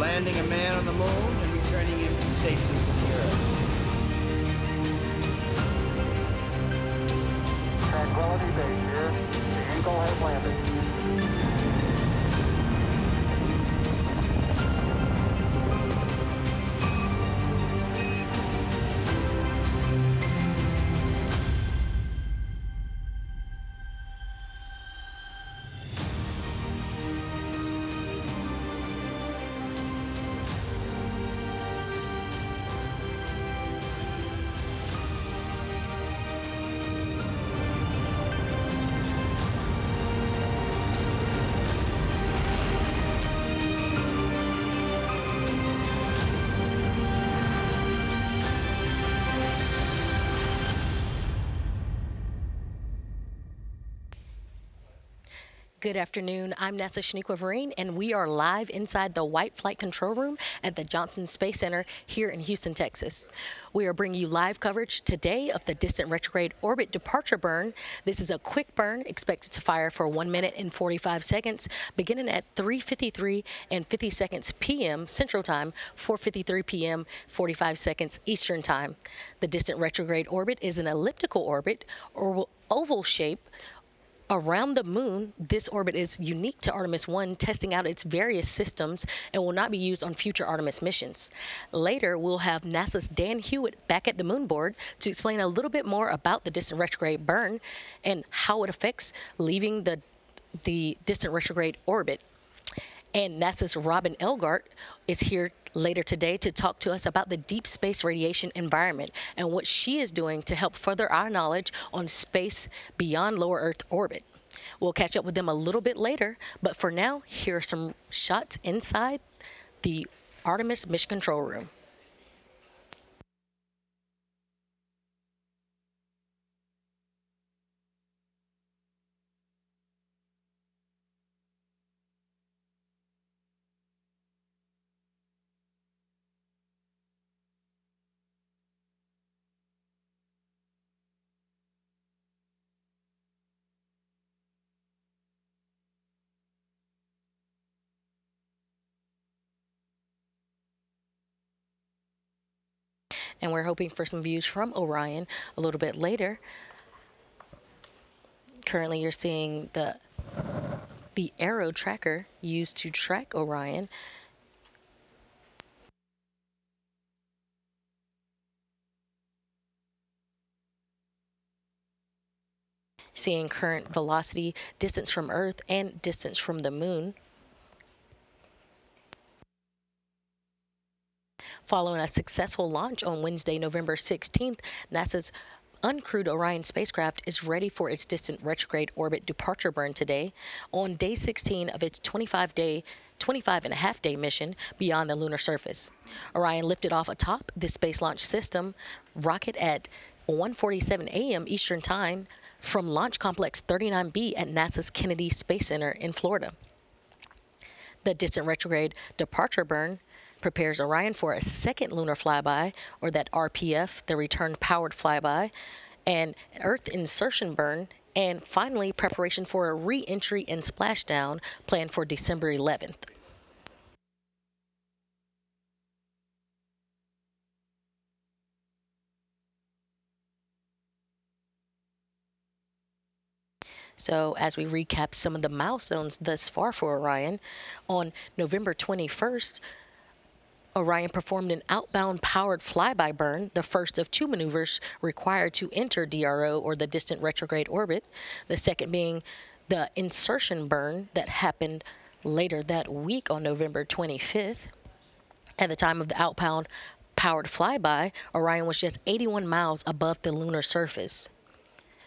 landing a man on the moon and returning him safely to the Earth. Tranquility Base here. The Eagle has landed. Good afternoon. I'm NASA Shaniqua Vereen, and we are live inside the White Flight Control Room at the Johnson Space Center here in Houston, Texas. We are bringing you live coverage today of the distant retrograde orbit departure burn. This is a quick burn expected to fire for 1 minute and 45 seconds, beginning at 3:53 and 50 seconds p.m. Central Time, 4:53 p.m. 45 seconds Eastern Time. The distant retrograde orbit is an elliptical orbit or oval shape around the moon. This orbit is unique to Artemis 1, testing out its various systems and will not be used on future Artemis missions. Later, we'll have NASA's Dan Hewitt back at the moon board to explain a little bit more about the distant retrograde burn and how it affects leaving the distant retrograde orbit. And NASA's Robin Elgart is here later today to talk to us about the deep space radiation environment and what she is doing to help further our knowledge on space beyond lower Earth orbit. We'll catch up with them a little bit later, but for now, here are some shots inside the Artemis Mission Control Room. And we're hoping for some views from Orion a little bit later. Currently, you're seeing the arrow tracker used to track Orion. Seeing current velocity, distance from Earth, and distance from the moon. Following a successful launch on Wednesday, November 16th, NASA's uncrewed Orion spacecraft is ready for its distant retrograde orbit departure burn today on day 16 of its 25 and a half day mission beyond the lunar surface. Orion lifted off atop the Space Launch System rocket at 1:47 a.m. Eastern Time from Launch Complex 39B at NASA's Kennedy Space Center in Florida. The distant retrograde departure burn prepares Orion for a second lunar flyby, or that RPF, the return powered flyby, and Earth insertion burn, and finally preparation for a re-entry and splashdown planned for December 11th. So as we recap some of the milestones thus far for Orion, on November 21st, Orion performed an outbound powered flyby burn, the first of two maneuvers required to enter DRO, or the distant retrograde orbit, the second being the insertion burn that happened later that week on November 25th. At the time of the outbound powered flyby, Orion was just 81 miles above the lunar surface.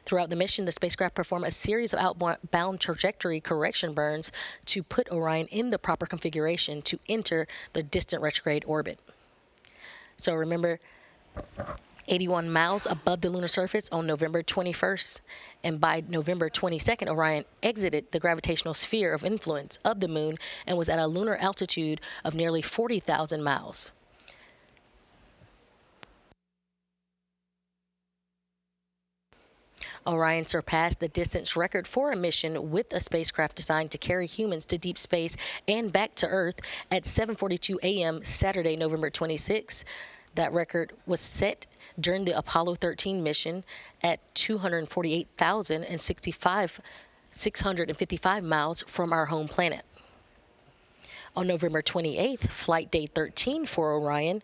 Throughout the mission, the spacecraft performed a series of outbound trajectory correction burns to put Orion in the proper configuration to enter the distant retrograde orbit. So remember, 81 miles above the lunar surface on November 21st, and by November 22nd, Orion exited the gravitational sphere of influence of the moon and was at a lunar altitude of nearly 40,000 miles. Orion surpassed the distance record for a mission with a spacecraft designed to carry humans to deep space and back to Earth at 7:42 a.m. Saturday, November 26. That record was set during the Apollo 13 mission at 655 miles from our home planet. On November 28th, flight day 13 for Orion,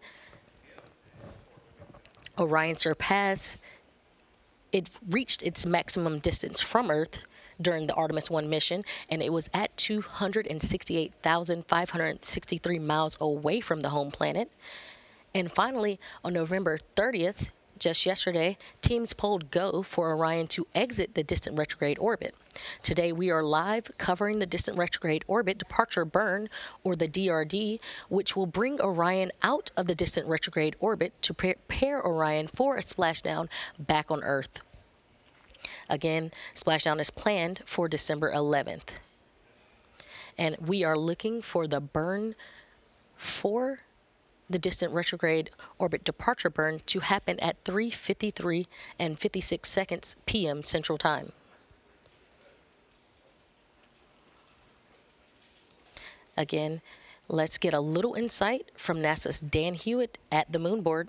it reached its maximum distance from Earth during the Artemis 1 mission, and it was at 268,563 miles away from the home planet. And finally, on November 30th, just yesterday, teams polled go for Orion to exit the distant retrograde orbit. Today, we are live covering the distant retrograde orbit departure burn, or the DRD, which will bring Orion out of the distant retrograde orbit to prepare Orion for a splashdown back on Earth. Again, splashdown is planned for December 11th. And we are looking for the burn for the distant retrograde orbit departure burn to happen at 3:53 and 56 seconds p.m. Central Time. Again, let's get a little insight from NASA's Dan Hewitt at the moon board.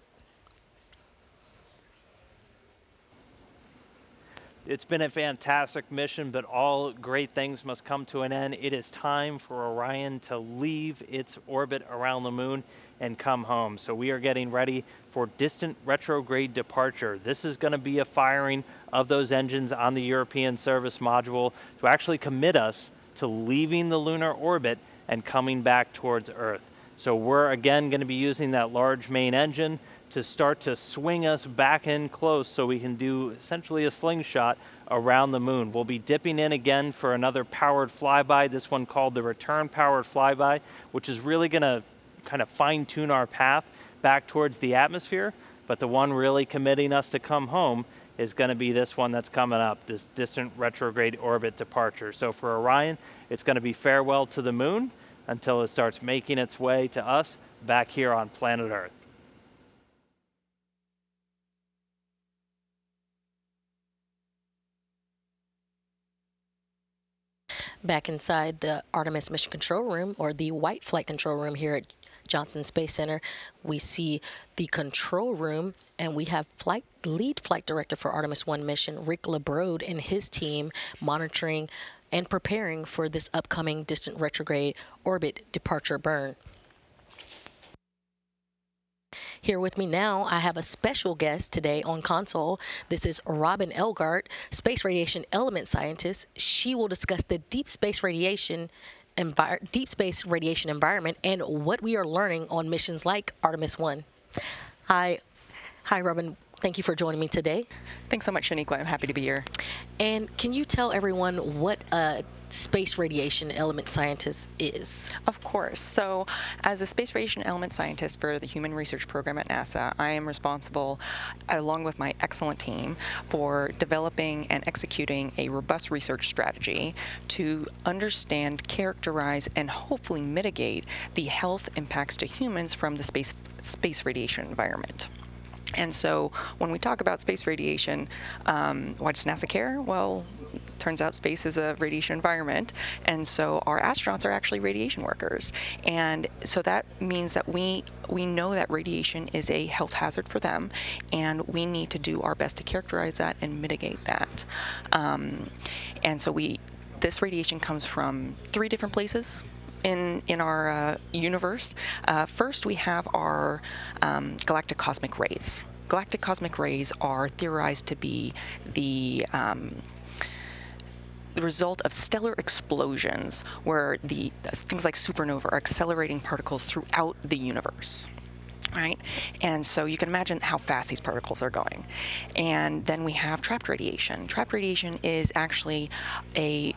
It's been a fantastic mission, but all great things must come to an end. It is time for Orion to leave its orbit around the moon and come home. So we are getting ready for distant retrograde departure. This is going to be a firing of those engines on the European service module to actually commit us to leaving the lunar orbit and coming back towards Earth. So we're again going to be using that large main engine to start to swing us back in close so we can do essentially a slingshot around the moon. We'll be dipping in again for another powered flyby, this one called the return powered flyby, which is really going to kind of fine tune our path back towards the atmosphere. But the one really committing us to come home is going to be this one that's coming up, this distant retrograde orbit departure. So for Orion, it's going to be farewell to the moon until it starts making its way to us back here on planet Earth. Back inside the Artemis Mission Control Room, or the White Flight Control Room here at Johnson Space Center, we see the control room, and we have lead flight director for Artemis 1 mission, Rick LeBrode, and his team monitoring and preparing for this upcoming distant retrograde orbit departure burn. Here with me now, I have a special guest today on console. This is Robin Elgart, space radiation element scientist. She will discuss the deep space radiation environment and what we are learning on missions like Artemis 1. Hi, Robin. Thank you for joining me today. Thanks so much, Shaniqua. I'm happy to be here. And can you tell everyone what a space radiation element scientist is? Of course. So as a space radiation element scientist for the Human Research Program at NASA, I am responsible, along with my excellent team, for developing and executing a robust research strategy to understand, characterize, and hopefully mitigate the health impacts to humans from the space radiation environment. And so when we talk about space radiation, why does NASA care? Well, turns out space is a radiation environment, and so our astronauts are actually radiation workers. And so that means that we know that radiation is a health hazard for them, and we need to do our best to characterize that and mitigate that. And so this radiation comes from 3 different places in our universe. First, we have our galactic cosmic rays. Galactic cosmic rays are theorized to be the result of stellar explosions, where things like supernova are accelerating particles throughout the universe. Right? And so you can imagine how fast these particles are going. And then we have trapped radiation. Trapped radiation is actually a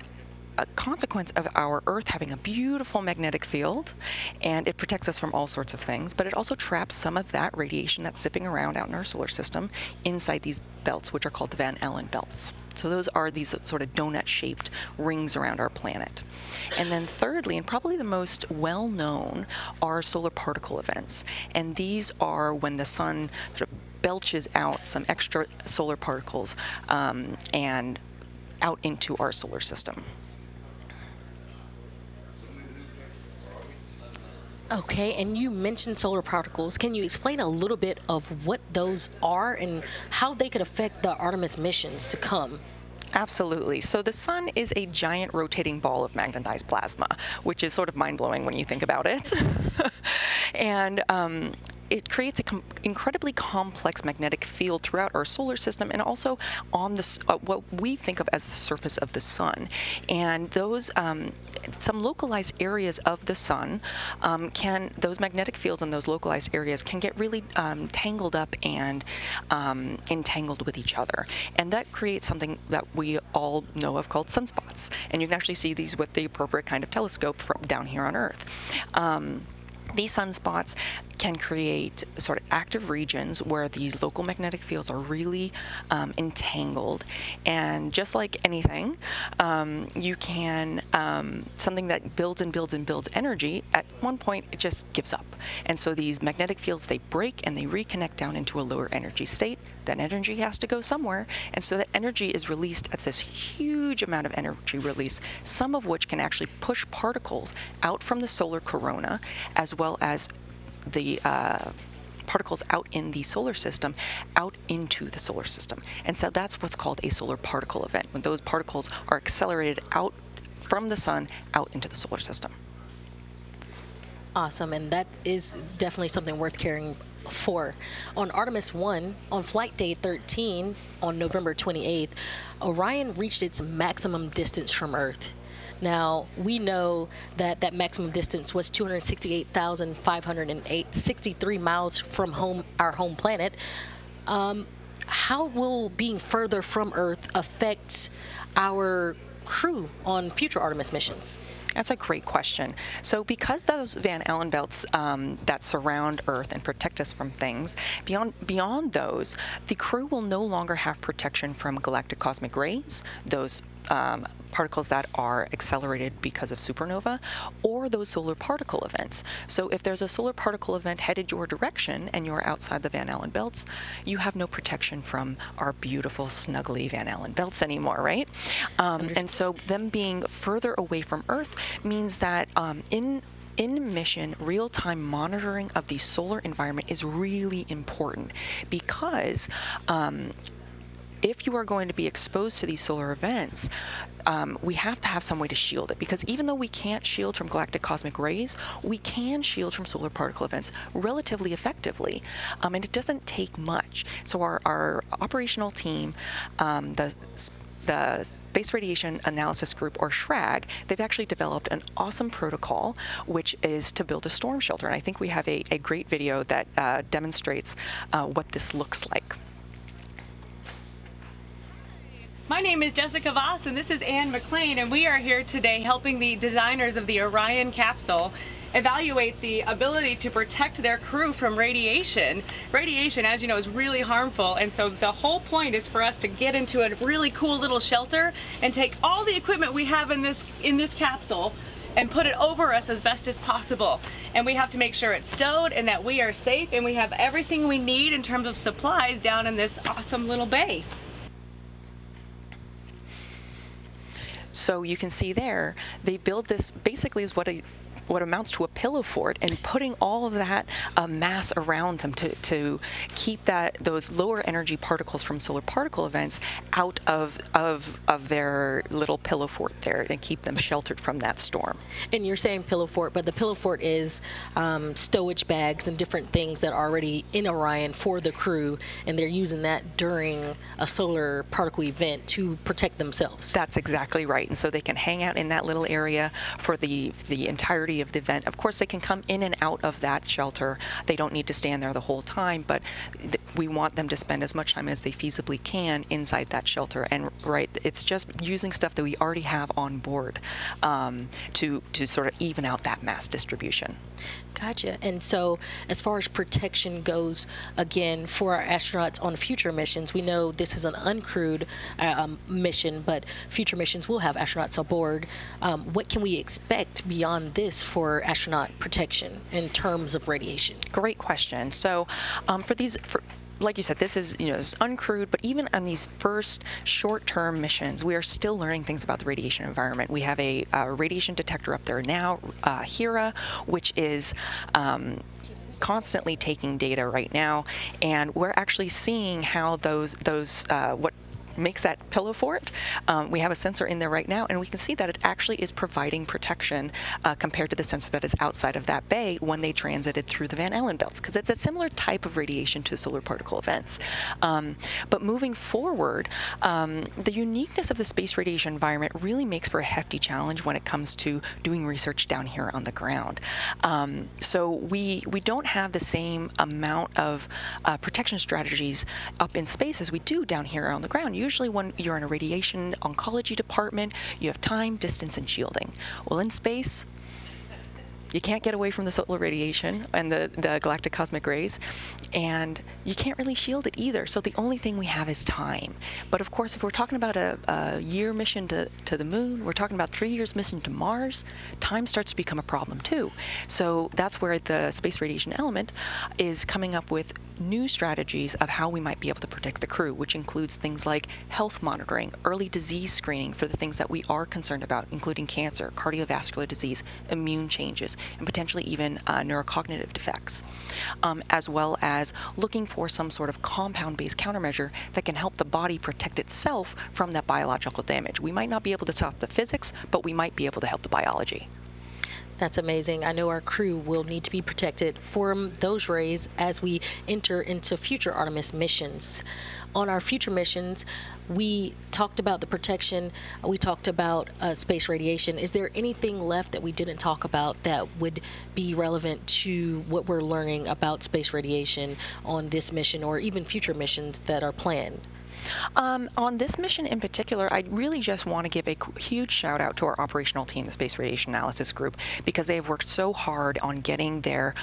consequence of our Earth having a beautiful magnetic field, and it protects us from all sorts of things, but it also traps some of that radiation that's zipping around out in our solar system inside these belts, which are called the Van Allen belts. So those are these sort of donut-shaped rings around our planet. And then thirdly, and probably the most well-known, are solar particle events. And these are when the sun sort of belches out some extra solar particles and out into our solar system. Okay, and you mentioned solar particles. Can you explain a little bit of what those are and how they could affect the Artemis missions to come? Absolutely. So the sun is a giant rotating ball of magnetized plasma, which is sort of mind-blowing when you think about it. And it creates an incredibly complex magnetic field throughout our solar system and also on what we think of as the surface of the sun. And those some localized areas of the sun those magnetic fields in those localized areas can get really tangled up and entangled with each other. And that creates something that we all know of called sunspots. And you can actually see these with the appropriate kind of telescope from down here on Earth. These sunspots can create sort of active regions where the local magnetic fields are really entangled. And just like anything, you can, something that builds and builds and builds energy, at one point it just gives up. And so these magnetic fields, they break and they reconnect down into a lower energy state. That energy has to go somewhere. And so that energy is released at this huge amount of energy release, some of which can actually push particles out from the solar corona, as well as the particles out in the solar system, out into the solar system. And so that's what's called a solar particle event, when those particles are accelerated out from the sun out into the solar system. Awesome, and that is definitely something worth caring for. On Artemis 1, on flight day 13, on November 28th, Orion reached its maximum distance from Earth. Now, we know that that maximum distance was 268,563 miles from our home planet. How will being further from Earth affect our crew on future Artemis missions? That's a great question. So because those Van Allen belts that surround Earth and protect us from things, beyond those, the crew will no longer have protection from galactic cosmic rays, those particles that are accelerated because of supernova, or those solar particle events. So if there's a solar particle event headed your direction and you're outside the Van Allen belts, you have no protection from our beautiful, snuggly Van Allen belts anymore, right? And so them being further away from Earth means that in mission, real-time monitoring of the solar environment is really important, because if you are going to be exposed to these solar events, we have to have some way to shield it, because even though we can't shield from galactic cosmic rays, we can shield from solar particle events relatively effectively, and it doesn't take much. So our operational team, the Space Radiation Analysis Group, or SRAG, they've actually developed an awesome protocol, which is to build a storm shelter. And I think we have a great video that demonstrates what this looks like. My name is Jessica Voss, and this is Anne McLean, and we are here today helping the designers of the Orion capsule evaluate the ability to protect their crew from radiation. Radiation, as you know, is really harmful, and so the whole point is for us to get into a really cool little shelter and take all the equipment we have in this capsule and put it over us as best as possible. And we have to make sure it's stowed and that we are safe and we have everything we need in terms of supplies down in this awesome little bay. So you can see there, they build this basically is what amounts to a pillow fort, and putting all of that mass around them to keep those lower energy particles from solar particle events out of their little pillow fort there, and keep them sheltered from that storm. And you're saying pillow fort, but the pillow fort is stowage bags and different things that are already in Orion for the crew, and they're using that during a solar particle event to protect themselves. That's exactly right. And so they can hang out in that little area for the entirety of the event. Of course, they can come in and out of that shelter. They don't need to stand there the whole time, but we want them to spend as much time as they feasibly can inside that shelter. And right, it's just using stuff that we already have on board to sort of even out that mass distribution. Gotcha. And so as far as protection goes, again, for our astronauts on future missions, we know this is an uncrewed mission, but future missions will have astronauts aboard. What can we expect beyond this for astronaut protection in terms of radiation? Great question. So like you said, this is, it's uncrewed, but even on these first short-term missions, we are still learning things about the radiation environment. We have a radiation detector up there now, HERA, which is constantly taking data right now, and we're actually seeing how those what makes that pillow fort. We have a sensor in there right now, and we can see that it actually is providing protection compared to the sensor that is outside of that bay when they transited through the Van Allen belts, because it's a similar type of radiation to solar particle events. But moving forward, the uniqueness of the space radiation environment really makes for a hefty challenge when it comes to doing research down here on the ground. So we don't have the same amount of protection strategies up in space as we do down here on the ground. Usually when you're in a radiation oncology department, you have time, distance, and shielding. Well, in space, you can't get away from the solar radiation and the galactic cosmic rays, and you can't really shield it either. So the only thing we have is time. But of course, if we're talking about a year mission to the moon, we're talking about 3 years mission to Mars, time starts to become a problem too. So that's where the space radiation element is coming up with new strategies of how we might be able to protect the crew, which includes things like health monitoring, early disease screening for the things that we are concerned about, including cancer, cardiovascular disease, immune changes, and potentially even neurocognitive defects, as well as looking for some sort of compound-based countermeasure that can help the body protect itself from that biological damage. We might not be able to stop the physics, but we might be able to help the biology. That's amazing. I know our crew will need to be protected from those rays as we enter into future Artemis missions. On our future missions, we talked about the protection, we talked about space radiation. Is there anything left that we didn't talk about that would be relevant to what we're learning about space radiation on this mission or even future missions that are planned? On this mission in particular, I really just want to give a huge shout out to our operational team, the Space Radiation Analysis Group, because they have worked so hard on getting their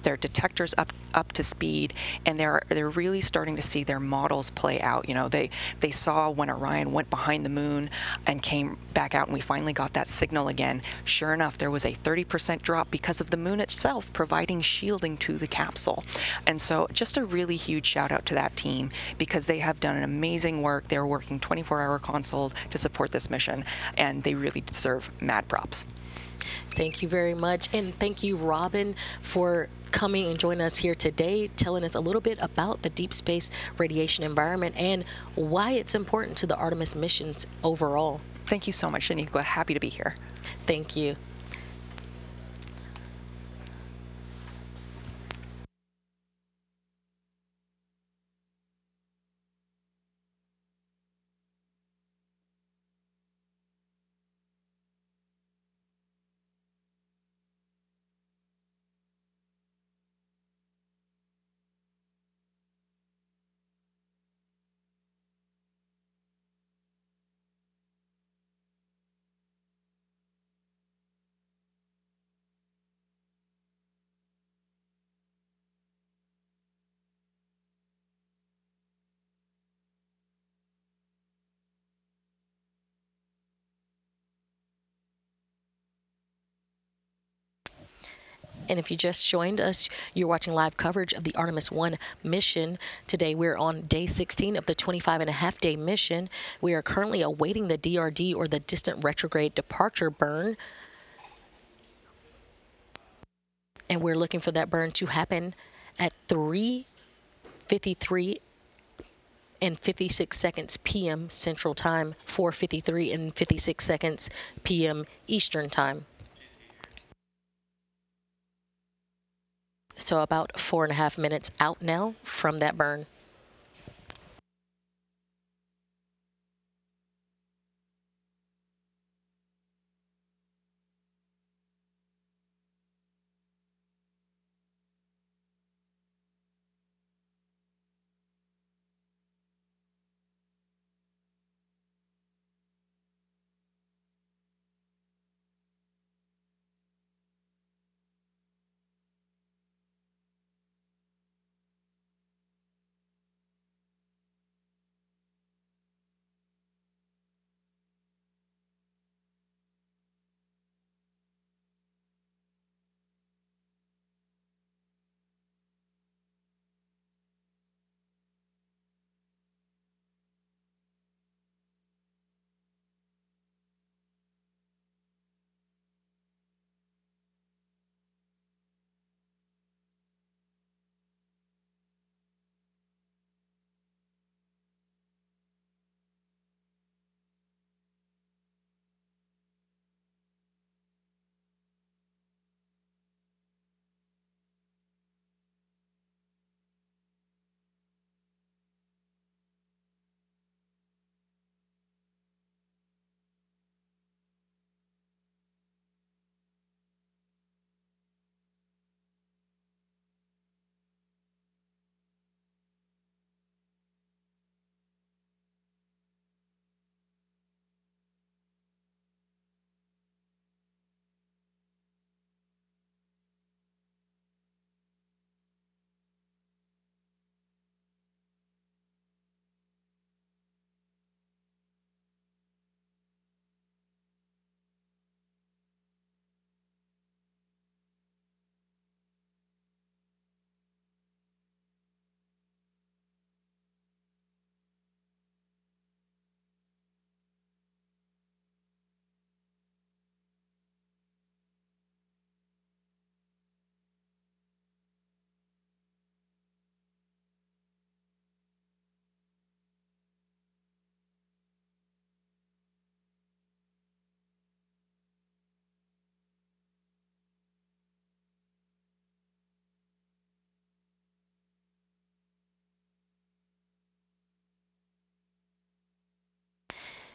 detectors up to speed, and they're really starting to see their models play out. They saw when Orion went behind the moon and came back out, and we finally got that signal again. Sure enough, there was a 30% drop because of the moon itself providing shielding to the capsule. And so just a really huge shout out to that team, because they have done an amazing work. They're working 24-hour console to support this mission, and they really deserve mad props. Thank you very much, and thank you, Robin, for coming and joining us here today, telling us a little bit about the deep space radiation environment and why it's important to the Artemis missions overall. Thank you so much, Shaniqua. Happy to be here. Thank you. And if you just joined us, you're watching live coverage of the Artemis 1 mission. Today, we're on day 16 of the 25-and-a-half-day mission. We are currently awaiting the DRD, or the distant retrograde departure burn. And we're looking for that burn to happen at 3:53 and 56 seconds p.m. Central Time, 4:53 and 56 seconds p.m. Eastern Time. So about 4.5 minutes out now from that burn.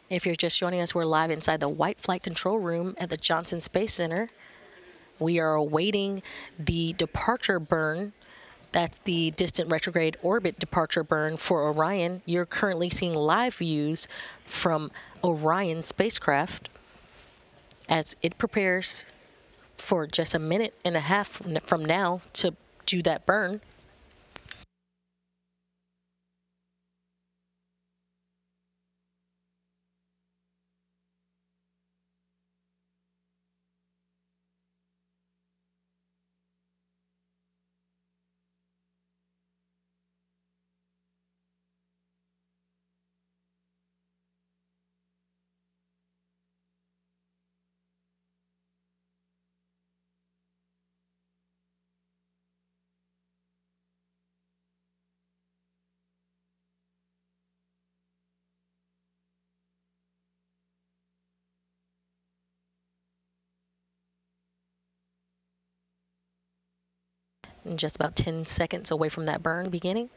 If you're just joining us, we're live inside the White Flight Control Room at the Johnson Space Center. We are awaiting the departure burn. That's the distant retrograde orbit departure burn for Orion. You're currently seeing live views from Orion spacecraft as it prepares for just a minute and a half from now to do that burn. And just about 10 seconds away from that burn beginning.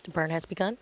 The burn has begun.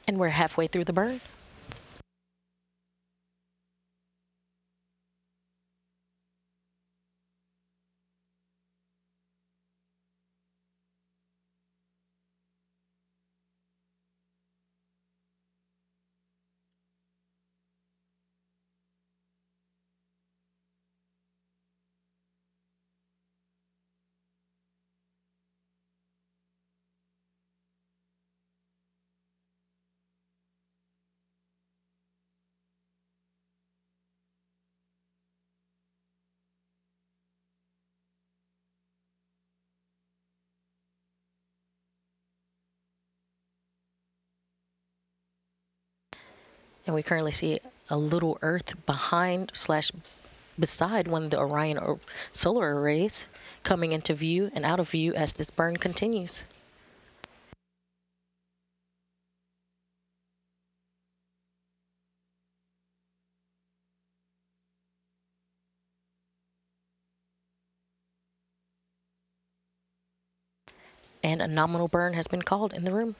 And we're halfway through the burn. And we currently see a little Earth behind / beside one of the Orion solar arrays coming into view and out of view as this burn continues. And a nominal burn has been called in the room.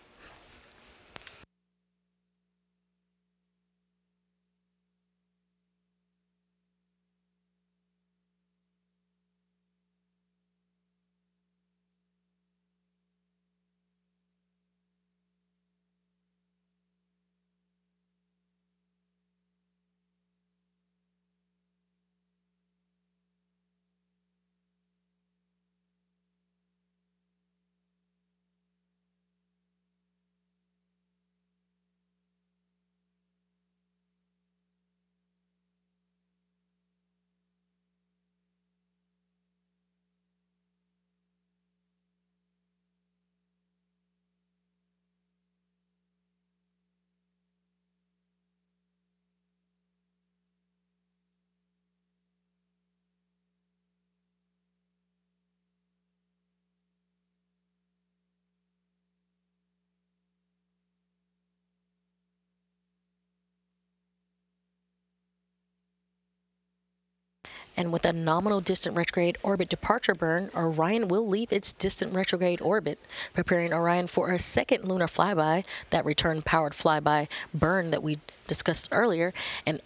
And with a nominal distant retrograde orbit departure burn, Orion will leave its distant retrograde orbit, preparing Orion for a second lunar flyby, that return-powered flyby burn that we discussed earlier, an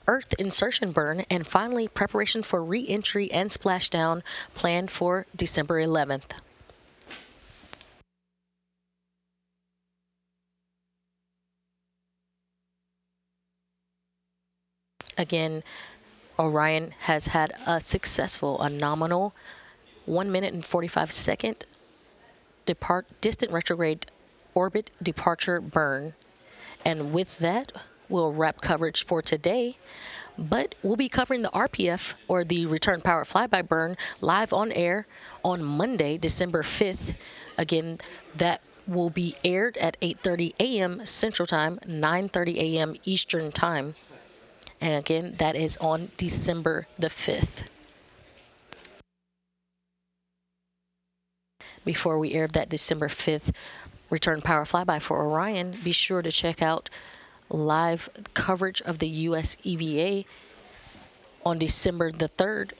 Earth insertion burn, and finally preparation for re-entry and splashdown planned for December 11th. Again, Orion has had a nominal 1 minute and 45-second distant retrograde orbit departure burn. And with that, we'll wrap coverage for today. But we'll be covering the RPF, or the Return Power Flyby burn, live on air on Monday, December 5th. Again, that will be aired at 8:30 a.m. Central Time, 9:30 a.m. Eastern Time. And again, that is on December the 5th. Before we air that December 5th Return Power Flyby for Orion, be sure to check out live coverage of the U.S. EVA on December the 3rd.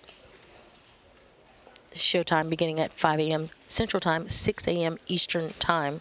Showtime beginning at 5 a.m. Central Time, 6 a.m. Eastern Time.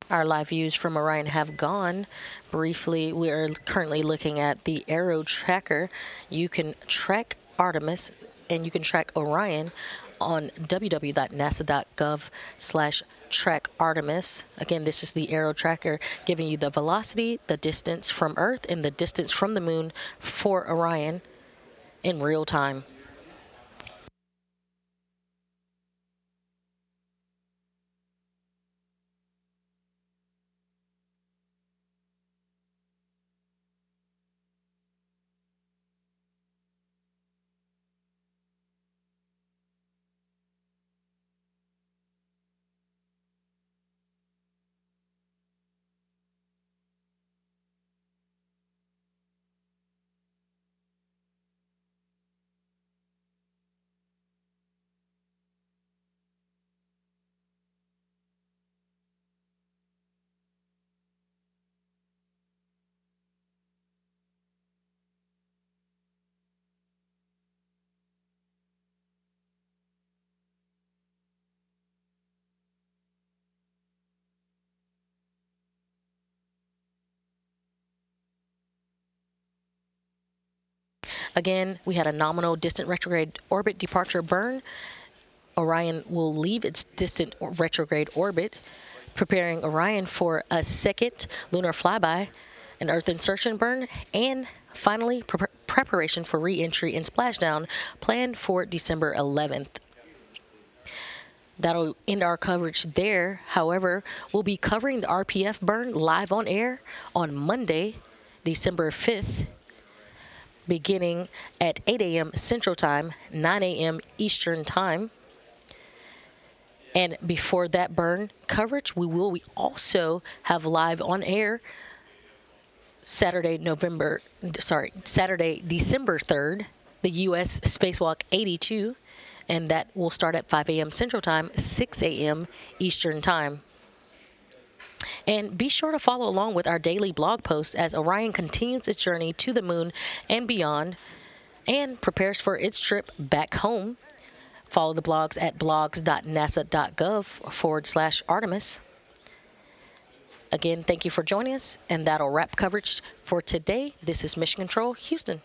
Our live views from Orion have gone. Briefly, we are currently looking at the Aero Tracker. You can track Artemis and you can track Orion on www.nasa.gov/track Artemis. Again, this is the Aero Tracker giving you the velocity, the distance from Earth, and the distance from the moon for Orion in real time. Again, we had a nominal distant retrograde orbit departure burn. Orion will leave its distant retrograde orbit, preparing Orion for a second lunar flyby, an Earth insertion burn, and finally preparation for re-entry and splashdown planned for December 11th. That'll end our coverage there. However, we'll be covering the RPF burn live on air on Monday, December 5th, beginning at 8 a.m. Central Time, 9 a.m. Eastern Time. And before that burn coverage, we also have live on air Saturday, December 3rd, the U.S. Spacewalk 82, and that will start at 5 a.m. Central Time, 6 a.m. Eastern Time. And be sure to follow along with our daily blog posts as Orion continues its journey to the moon and beyond and prepares for its trip back home. Follow the blogs at blogs.nasa.gov/Artemis. Again, thank you for joining us, and that'll wrap coverage for today. This is Mission Control, Houston.